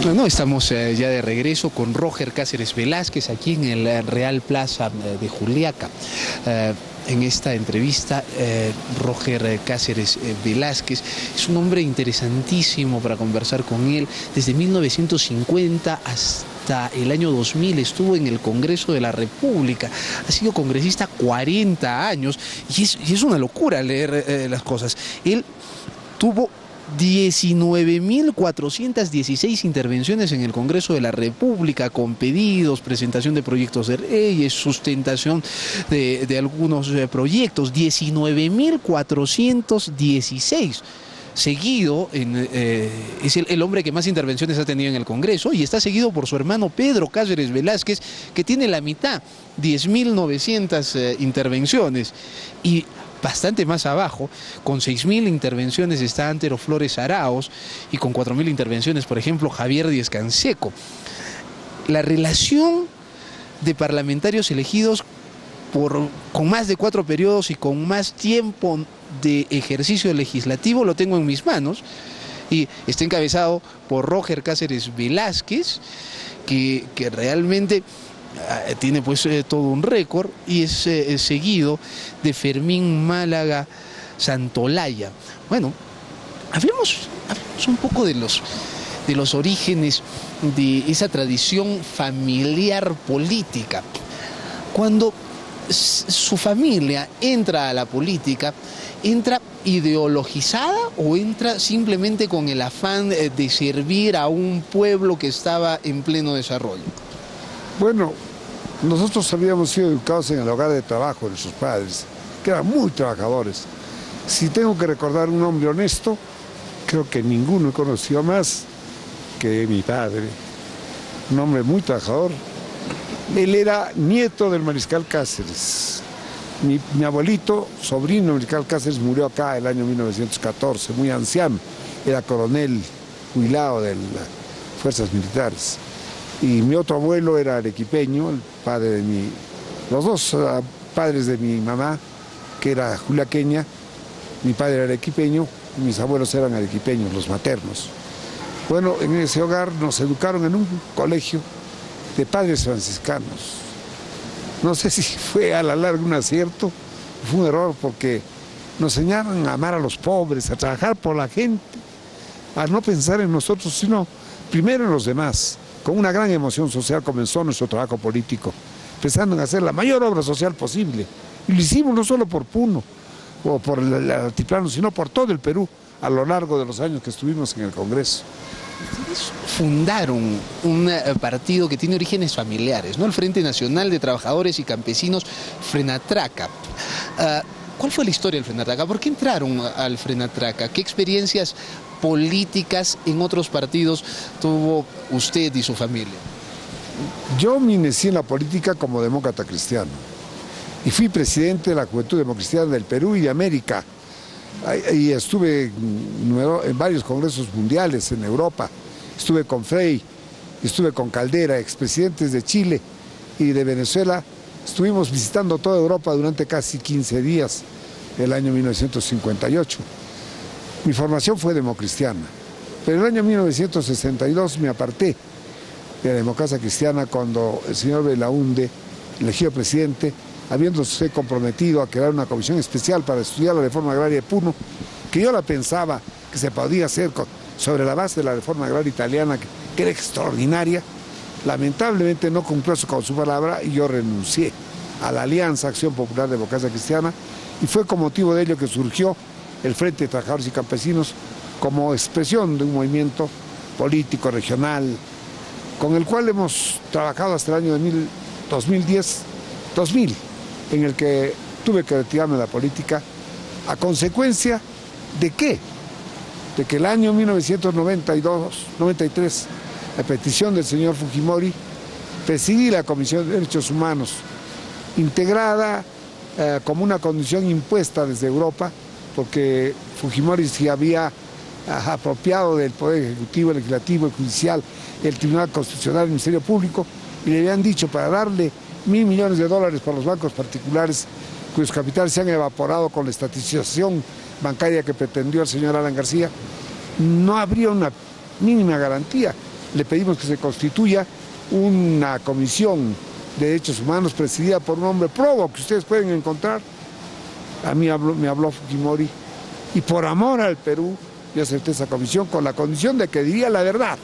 Bueno, estamos ya de regreso con Roger Cáceres Velázquez aquí en el Real Plaza de Juliaca. En esta entrevista, Roger Cáceres Velázquez es un hombre interesantísimo para conversar con él. Desde 1950 hasta el año 2000 estuvo en el Congreso de la República. Ha sido congresista 40 años y es una locura leer las cosas. Él tuvo 19.416 intervenciones en el Congreso de la República, con pedidos, presentación de proyectos de leyes, sustentación de algunos proyectos. 19.416. Seguido, es el hombre que más intervenciones ha tenido en el Congreso, y está seguido por su hermano Pedro Cáceres Velázquez, que tiene la mitad, 10.900 intervenciones. Y bastante más abajo, con 6.000 intervenciones, está Antero Flores Araos, y con 4.000 intervenciones, por ejemplo, Javier Díez Canseco. La relación de parlamentarios elegidos con más de 4 periodos y con más tiempo de ejercicio legislativo lo tengo en mis manos, y está encabezado por Roger Cáceres Velázquez, que realmente tiene pues todo un récord, y es seguido de Fermín Málaga Santolaya. Bueno, hablemos un poco de los orígenes de esa tradición familiar política. Cuando su familia entra a la política, ¿entra ideologizada o entra simplemente con el afán de servir a un pueblo que estaba en pleno desarrollo? Bueno, nosotros habíamos sido educados en el hogar de trabajo de nuestros padres, que eran muy trabajadores. Si tengo que recordar un hombre honesto, creo que ninguno he conocido más que mi padre, un hombre muy trabajador. Él era nieto del mariscal Cáceres. Mi abuelito, sobrino del mariscal Cáceres, murió acá el año 1914, muy anciano. Era coronel jubilado de las fuerzas militares. Y mi otro abuelo era arequipeño, el padre de los dos padres de mi mamá, que era juliaqueña. Mi padre era arequipeño y mis abuelos eran arequipeños, los maternos. Bueno, en ese hogar nos educaron en un colegio de padres franciscanos. No sé si fue a la larga un acierto, fue un error, porque nos enseñaron a amar a los pobres, a trabajar por la gente, a no pensar en nosotros, sino primero en los demás. Con una gran emoción social comenzó nuestro trabajo político, pensando en hacer la mayor obra social posible. Y lo hicimos no solo por Puno o por el altiplano, sino por todo el Perú, a lo largo de los años que estuvimos en el Congreso. Ustedes fundaron un partido que tiene orígenes familiares, ¿no? El Frente Nacional de Trabajadores y Campesinos, Frenatraca. ¿Cuál fue la historia del Frenatraca? ¿Por qué entraron al Frenatraca? ¿Qué experiencias políticas en otros partidos tuvo usted y su familia? Yo me inicié en la política como demócrata cristiano y fui presidente de la Juventud Democristiana del Perú y de América. Y estuve en varios congresos mundiales en Europa. Estuve con Frei, estuve con Caldera, expresidentes de Chile y de Venezuela. Estuvimos visitando toda Europa durante casi 15 días, el año 1958. Mi formación fue democristiana, pero en el año 1962 me aparté de la democracia cristiana cuando el señor Belaúnde, elegido presidente, habiéndose comprometido a crear una comisión especial para estudiar la reforma agraria de Puno, que yo la pensaba que se podía hacer sobre la base de la reforma agraria italiana, que era extraordinaria. Lamentablemente no cumplió con su palabra y yo renuncié a la Alianza Acción Popular Democracia Cristiana, y fue con motivo de ello que surgió el Frente de Trabajadores y Campesinos como expresión de un movimiento político regional con el cual hemos trabajado hasta el año 2000, en el que tuve que retirarme de la política. ¿A consecuencia de qué? De que el año 1992-93, a petición del señor Fujimori, presidí la Comisión de Derechos Humanos, integrada como una condición impuesta desde Europa, porque Fujimori se había apropiado del Poder Ejecutivo, Legislativo y Judicial, el Tribunal Constitucional y el Ministerio Público, y le habían dicho para darle $1.000 millones por los bancos particulares, cuyos capitales se han evaporado con la estatización bancaria que pretendió el señor Alan García, no habría una mínima garantía le pedimos que se constituya una comisión de derechos humanos presidida por un hombre probo que ustedes pueden encontrar. A mí me habló Fujimori y por amor al Perú yo acepté esa comisión con la condición de que diría la verdad,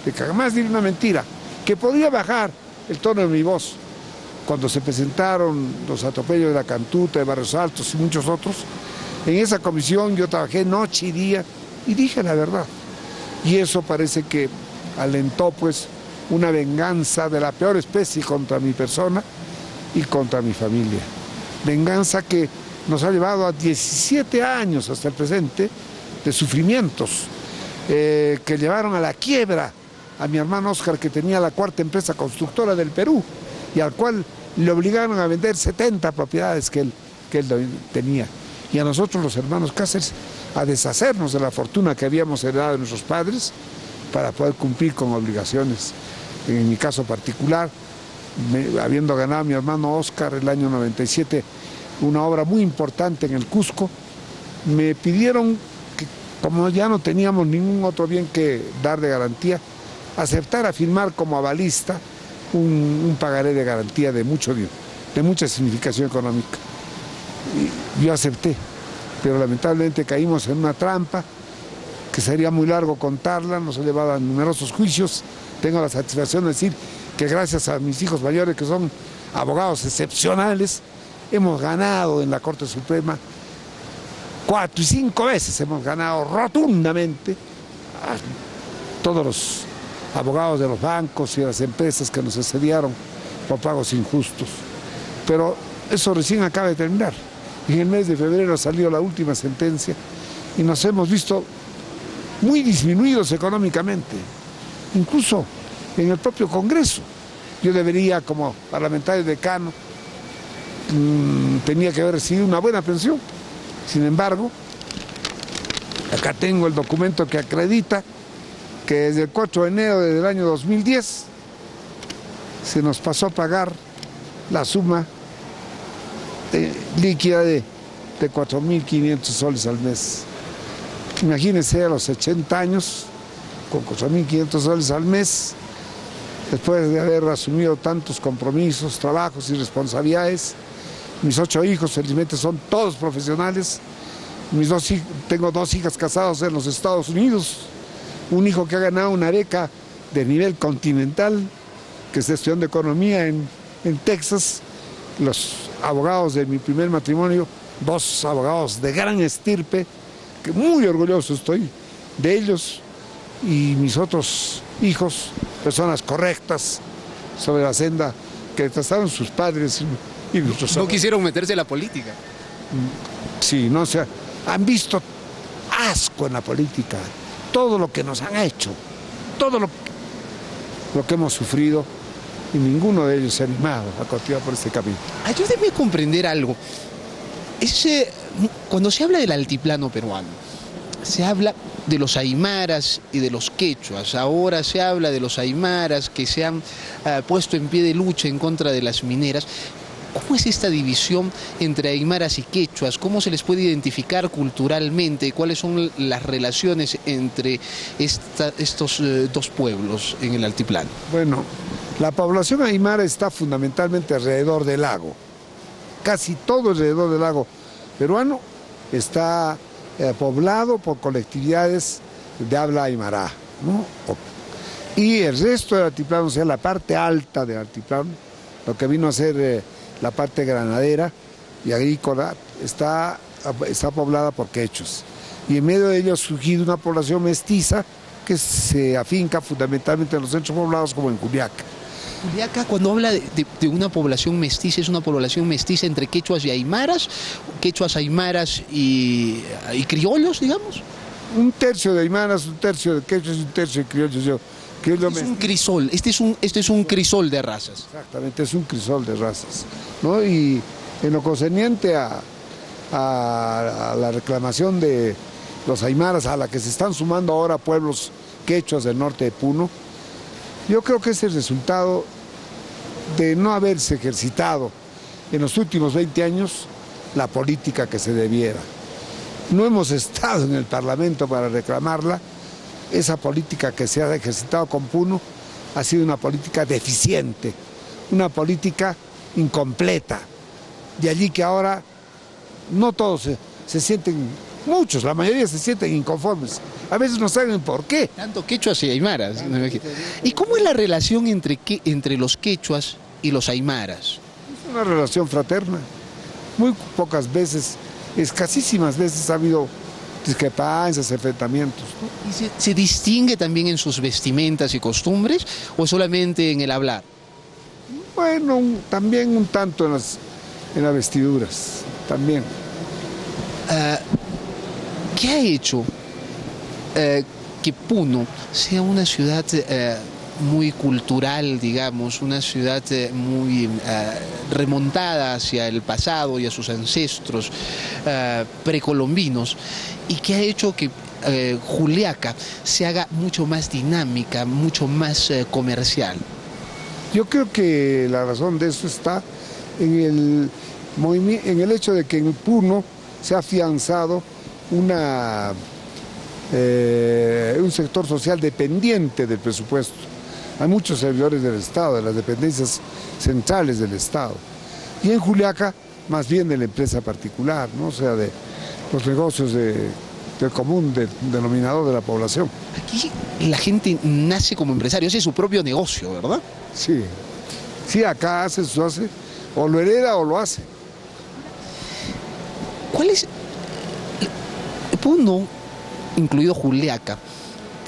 de que jamás diría una mentira, que podría bajar el tono de mi voz. Cuando se presentaron los atropellos de la Cantuta, de Barrios Altos y muchos otros, en esa comisión yo trabajé noche y día y dije la verdad. Y eso parece que alentó pues una venganza de la peor especie contra mi persona y contra mi familia. Venganza que nos ha llevado a 17 años hasta el presente de sufrimientos que llevaron a la quiebra a mi hermano Óscar, que tenía la cuarta empresa constructora del Perú y al cual le obligaron a vender 70 propiedades que él tenía. Y a nosotros, los hermanos Cáceres, a deshacernos de la fortuna que habíamos heredado de nuestros padres para poder cumplir con obligaciones. En mi caso particular, habiendo ganado a mi hermano Óscar el año 97 una obra muy importante en el Cusco, me pidieron que, como ya no teníamos ningún otro bien que dar de garantía, aceptar a firmar como avalista un pagaré de garantía de mucha significación económica. Y yo acepté, pero lamentablemente caímos en una trampa que sería muy largo contarla, nos ha llevado a numerosos juicios. Tengo la satisfacción de decir que gracias a mis hijos mayores, que son abogados excepcionales, hemos ganado en la Corte Suprema 4 y 5 veces, hemos ganado rotundamente a todos los abogados de los bancos y de las empresas que nos asediaron por pagos injustos. Pero eso recién acaba de terminar. En el mes de febrero salió la última sentencia y nos hemos visto muy disminuidos económicamente, incluso en el propio Congreso. Yo debería, como parlamentario decano, tenía que haber recibido una buena pensión. Sin embargo, acá tengo el documento que acredita que desde el 4 de enero del año 2010 se nos pasó a pagar la suma líquida de 4.500 soles al mes. Imagínense, a los 80 años, con 4.500 soles al mes, después de haber asumido tantos compromisos, trabajos y responsabilidades. Mis 8 hijos, felizmente, son todos profesionales. Tengo 2 hijas casadas en los Estados Unidos, un hijo que ha ganado una beca de nivel continental, que está estudiando economía en Texas. Los abogados de mi primer matrimonio, 2 abogados de gran estirpe, que muy orgulloso estoy de ellos, y mis otros hijos, personas correctas sobre la senda que trazaron sus padres y nuestros abuelos. No quisieron meterse en la política. Sí, no, o sea, han visto asco en la política, todo lo que nos han hecho, todo lo que hemos sufrido, y ninguno de ellos se ha animado a continuar por este camino. Ayúdeme a comprender algo. Cuando se habla del altiplano peruano, se habla de los aymaras y de los quechuas. Ahora se habla de los aymaras que se han puesto en pie de lucha en contra de las mineras. ¿Cómo es esta división entre aymaras y quechuas? ¿Cómo se les puede identificar culturalmente? ¿Cuáles son las relaciones entre estos 2 pueblos en el altiplano? Bueno, la población aymara está fundamentalmente alrededor del lago. Casi todo alrededor del lago peruano está poblado por colectividades de habla aymara, ¿no? Y el resto del altiplano, o sea, la parte alta del altiplano, lo que vino a ser la parte ganadera y agrícola, está poblada por quechos. Y en medio de ello ha surgido una población mestiza que se afinca fundamentalmente en los centros poblados como en Juliaca. Juliaca, cuando habla de una población mestiza, ¿es una población mestiza entre quechuas y aymaras? ¿Quechuas, aymaras y criollos, digamos? Un tercio de aymaras, un tercio de quechuas y un tercio de criollos. Es un crisol, este es un crisol de razas. Exactamente, es un crisol de razas, ¿no? Y en lo concerniente a la reclamación de los aymaras, a la que se están sumando ahora pueblos quechuas del norte de Puno, yo creo que es el resultado de no haberse ejercitado en los últimos 20 años la política que se debiera. No hemos estado en el Parlamento para reclamarla. esa política que se ha ejercitado con Puno ha sido una política deficiente, una política incompleta. De allí que ahora no todos se sienten, muchos, la mayoría se sienten inconformes. A veces no saben por qué. Tanto quechuas y aymaras. ¿Y cómo es la relación entre los quechuas y los aymaras? Es una relación fraterna. Muy pocas veces, escasísimas veces ha habido discrepancias, enfrentamientos, ¿no? ¿Y se distingue también en sus vestimentas y costumbres o solamente en el hablar? Bueno, también un tanto en las vestiduras, también. ¿Qué ha hecho que Puno sea una ciudad muy cultural, digamos, una ciudad muy remontada hacia el pasado y a sus ancestros precolombinos, y que ha hecho que Juliaca se haga mucho más dinámica, mucho más comercial? Yo creo que la razón de eso está en el hecho de que en Puno se ha afianzado un sector social dependiente del presupuesto. Hay muchos servidores del Estado, de las dependencias centrales del Estado. Y en Juliaca, más bien de la empresa particular, ¿no? O sea, de los negocios del común denominador de la población. Aquí la gente nace como empresario, hace su propio negocio, ¿verdad? Sí, sí, acá hace, o lo hereda o lo hace. ¿Cuál es? Puno, incluido Juliaca,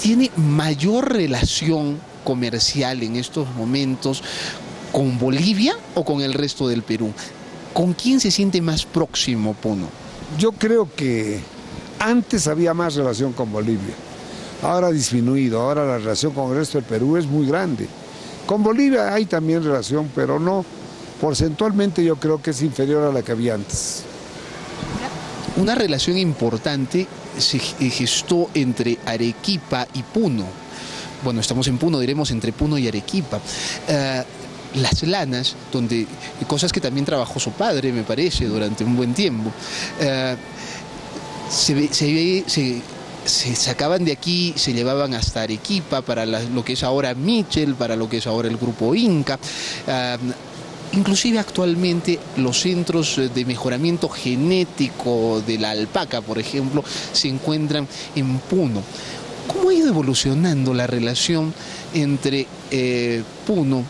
tiene mayor relación comercial en estos momentos con Bolivia o con el resto del Perú. ¿Con quién se siente más próximo Puno? Yo creo que antes había más relación con Bolivia, ahora ha disminuido, ahora la relación con el resto del Perú es muy grande. Con Bolivia hay también relación, pero no, porcentualmente yo creo que es inferior a la que había antes. Una relación importante se gestó entre Arequipa y Puno. Bueno, estamos en Puno, diremos entre Puno y Arequipa. Las lanas, donde cosas que también trabajó su padre, me parece, durante un buen tiempo, se sacaban de aquí, se llevaban hasta Arequipa para lo que es ahora Michel, para lo que es ahora el grupo Inca. Inclusive actualmente los centros de mejoramiento genético de la alpaca, por ejemplo, se encuentran en Puno. ¿Cómo ha ido evolucionando la relación entre Puno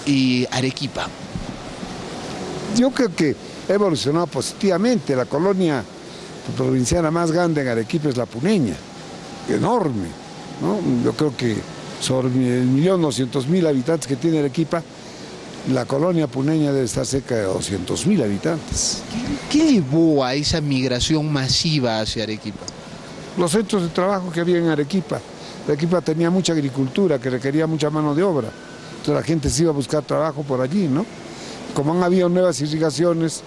y Arequipa? Yo creo que ha evolucionado positivamente. La colonia provinciana más grande en Arequipa es la puneña, enorme, ¿no? Yo creo que sobre el 1.200.000 habitantes que tiene Arequipa, la colonia puneña debe estar cerca de 200.000 habitantes. ¿Qué llevó a esa migración masiva hacia Arequipa? Los centros de trabajo que había en Arequipa. Arequipa tenía mucha agricultura que requería mucha mano de obra. Entonces la gente se iba a buscar trabajo por allí, ¿no? Como han habido nuevas irrigaciones,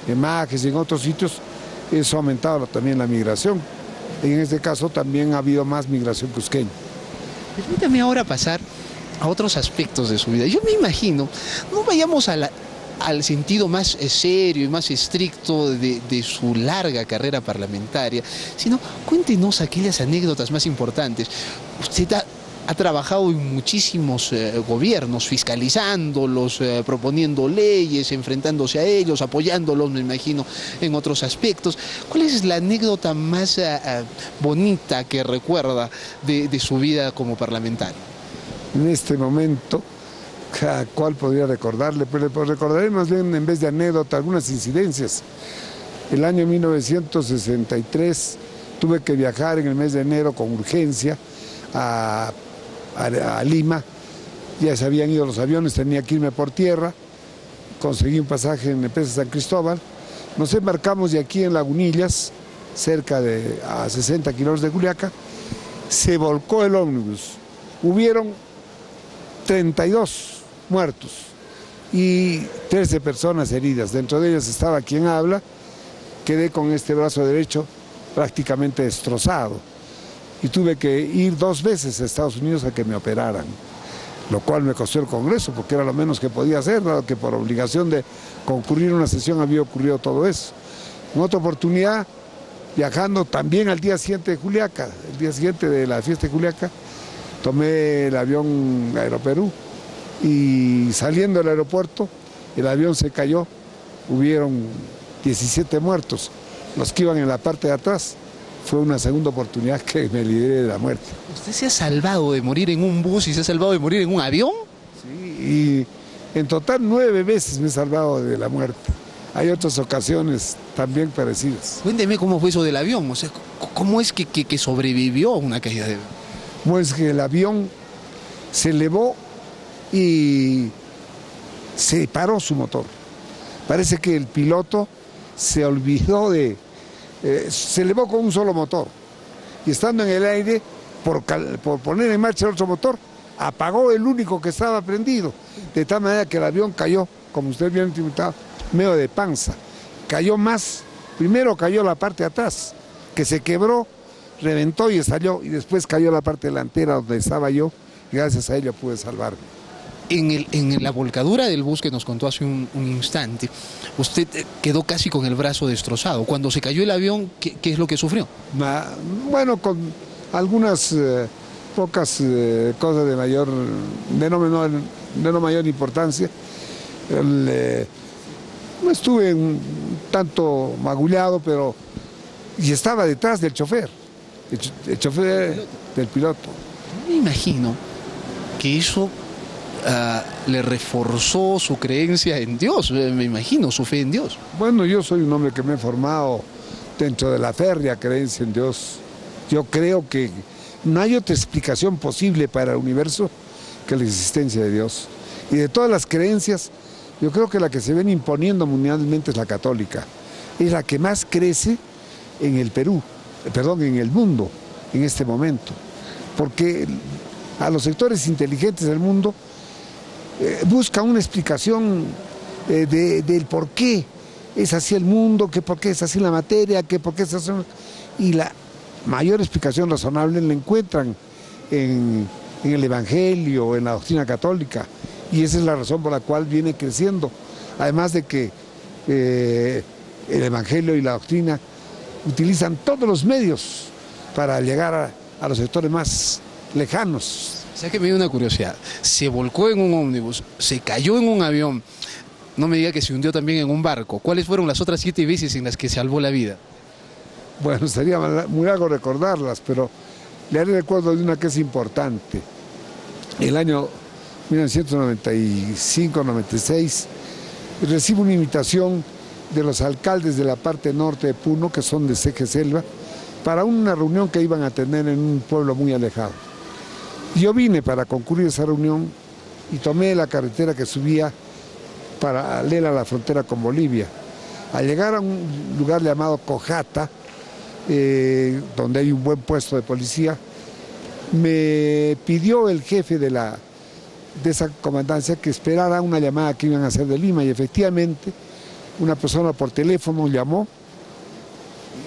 en Majes y en otros sitios, eso ha aumentado también la migración. Y en este caso también ha habido más migración cusqueña. Permítame ahora pasar a otros aspectos de su vida. Yo me imagino, no vayamos al sentido más serio y más estricto de su larga carrera parlamentaria, sino cuéntenos aquellas anécdotas más importantes. Usted ha trabajado en muchísimos gobiernos, fiscalizándolos, proponiendo leyes, enfrentándose a ellos, apoyándolos, me imagino, en otros aspectos. ¿Cuál es la anécdota más bonita que recuerda de su vida como parlamentario? En este momento, ¿cuál podría recordarle? Pero le recordaré más bien, en vez de anécdota, algunas incidencias. El año 1963 tuve que viajar en el mes de enero con urgencia a Lima. Ya se habían ido los aviones, tenía que irme por tierra. Conseguí un pasaje en la empresa San Cristóbal. Nos embarcamos de aquí en Lagunillas, cerca a 60 kilómetros de Juliaca. Se volcó el ómnibus. Hubieron 32 muertos y 13 personas heridas. Dentro de ellas estaba quien habla. Quedé con este brazo derecho prácticamente destrozado y tuve que ir 2 veces a Estados Unidos a que me operaran, lo cual me costó el Congreso porque era lo menos que podía hacer, dado que por obligación de concurrir a una sesión había ocurrido todo eso. En otra oportunidad viajando también al día siguiente de Juliaca, el día siguiente de la fiesta de Juliaca, tomé el avión Aeroperú y saliendo del aeropuerto, el avión se cayó, hubieron 17 muertos, los que iban en la parte de atrás. Fue una segunda oportunidad que me libré de la muerte. ¿Usted se ha salvado de morir en un bus y se ha salvado de morir en un avión? Sí, y en total 9 veces me he salvado de la muerte. Hay otras ocasiones también parecidas. Cuénteme cómo fue eso del avión, o sea, ¿cómo es que sobrevivió a una caída de avión? Pues que el avión se elevó y se paró su motor. Parece que el piloto se olvidó se elevó con un solo motor y estando en el aire, por poner en marcha el otro motor, apagó el único que estaba prendido, de tal manera que el avión cayó, como usted bien interpretado, medio de panza. Cayó más, primero cayó la parte de atrás, que se quebró, reventó y estalló, y después cayó la parte delantera donde estaba yo, y gracias a ello pude salvarme. En la volcadura del bus que nos contó hace un instante, usted quedó casi con el brazo destrozado. Cuando se cayó el avión, ¿qué es lo que sufrió? Bueno, con algunas pocas cosas de no mayor importancia. Estuve un tanto magullado, y estaba detrás del chofer, el chofer del piloto. Me imagino que eso le reforzó su creencia en Dios, me imagino, su fe en Dios. Bueno, yo soy un hombre que me he formado dentro de la férrea creencia en Dios. Yo creo que no hay otra explicación posible para el universo que la existencia de Dios. Y de todas las creencias, yo creo que la que se ven imponiendo mundialmente es la católica. Es la que más crece en el en el mundo, en este momento. Porque a los sectores inteligentes del mundo busca una explicación del por qué es así el mundo, que por qué es así la materia, que por qué es así. Y la mayor explicación razonable la encuentran en el Evangelio, en la doctrina católica, y esa es la razón por la cual viene creciendo. Además de que el Evangelio y la doctrina utilizan todos los medios para llegar a los sectores más lejanos. O sea que me dio una curiosidad, se volcó en un ómnibus, se cayó en un avión, no me diga que se hundió también en un barco. ¿Cuáles fueron las otras 7 veces en las que salvó la vida? Bueno, sería muy largo recordarlas, pero le haré recuerdo de una que es importante. El año 1995-96 recibo una invitación de los alcaldes de la parte norte de Puno, que son de Ceje Selva, para una reunión que iban a tener en un pueblo muy alejado. Yo vine para concurrir a esa reunión y tomé la carretera que subía paralela a la frontera con Bolivia. Al llegar a un lugar llamado Cojata, donde hay un buen puesto de policía, me pidió el jefe de esa comandancia que esperara una llamada que iban a hacer de Lima, y efectivamente una persona por teléfono llamó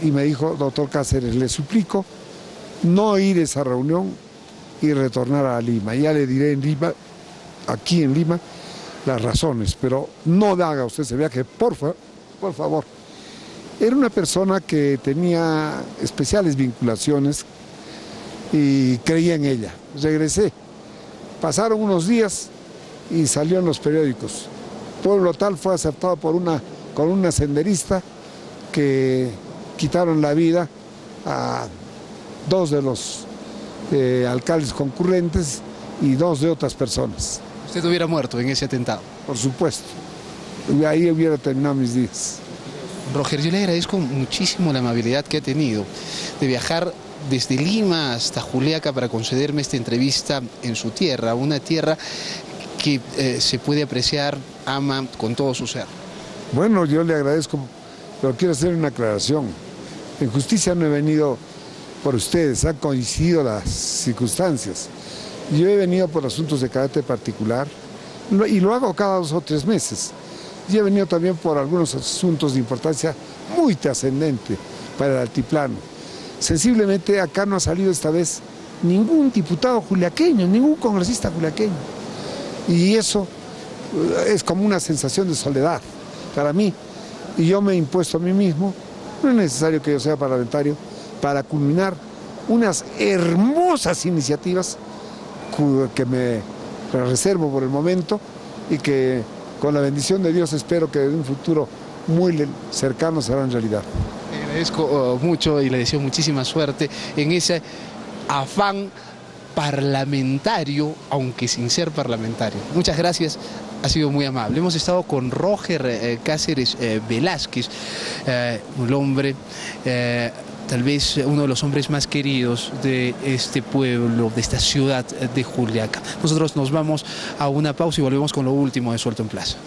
y me dijo: doctor Cáceres, le suplico no ir a esa reunión y retornar a Lima. Ya le diré aquí en Lima, las razones, pero no haga usted ese viaje, por favor. Era una persona que tenía especiales vinculaciones y creía en ella. Regresé. Pasaron unos días y salió en los periódicos. Pueblo tal fue asaltado con una senderista que quitaron la vida a 2 de los alcaldes concurrentes y 2 de otras personas. ¿Usted hubiera muerto en ese atentado? Por supuesto. Ahí hubiera terminado mis días. Roger, yo le agradezco muchísimo la amabilidad que ha tenido de viajar desde Lima hasta Juliaca para concederme esta entrevista en su tierra, una tierra que se puede apreciar, ama con todo su ser. Bueno, yo le agradezco, pero quiero hacer una aclaración. En justicia no he venido por ustedes, han coincidido las circunstancias. Yo he venido por asuntos de carácter particular y lo hago cada 2 o 3 meses. Y he venido también por algunos asuntos de importancia muy trascendente para el altiplano. Sensiblemente acá no ha salido esta vez ningún diputado juliaqueño, ningún congresista juliaqueño. Y eso es como una sensación de soledad para mí. Y yo me he impuesto a mí mismo No es necesario que yo sea parlamentario para culminar unas hermosas iniciativas que me reservo por el momento y que con la bendición de Dios espero que en un futuro muy cercano serán realidad. Le agradezco mucho y le deseo muchísima suerte en ese afán parlamentario, aunque sin ser parlamentario. Muchas gracias, ha sido muy amable. Hemos estado con Roger Cáceres Velázquez, un hombre, tal vez uno de los hombres más queridos de este pueblo, de esta ciudad de Juliaca. Nosotros nos vamos a una pausa y volvemos con lo último de Suelto en Plaza.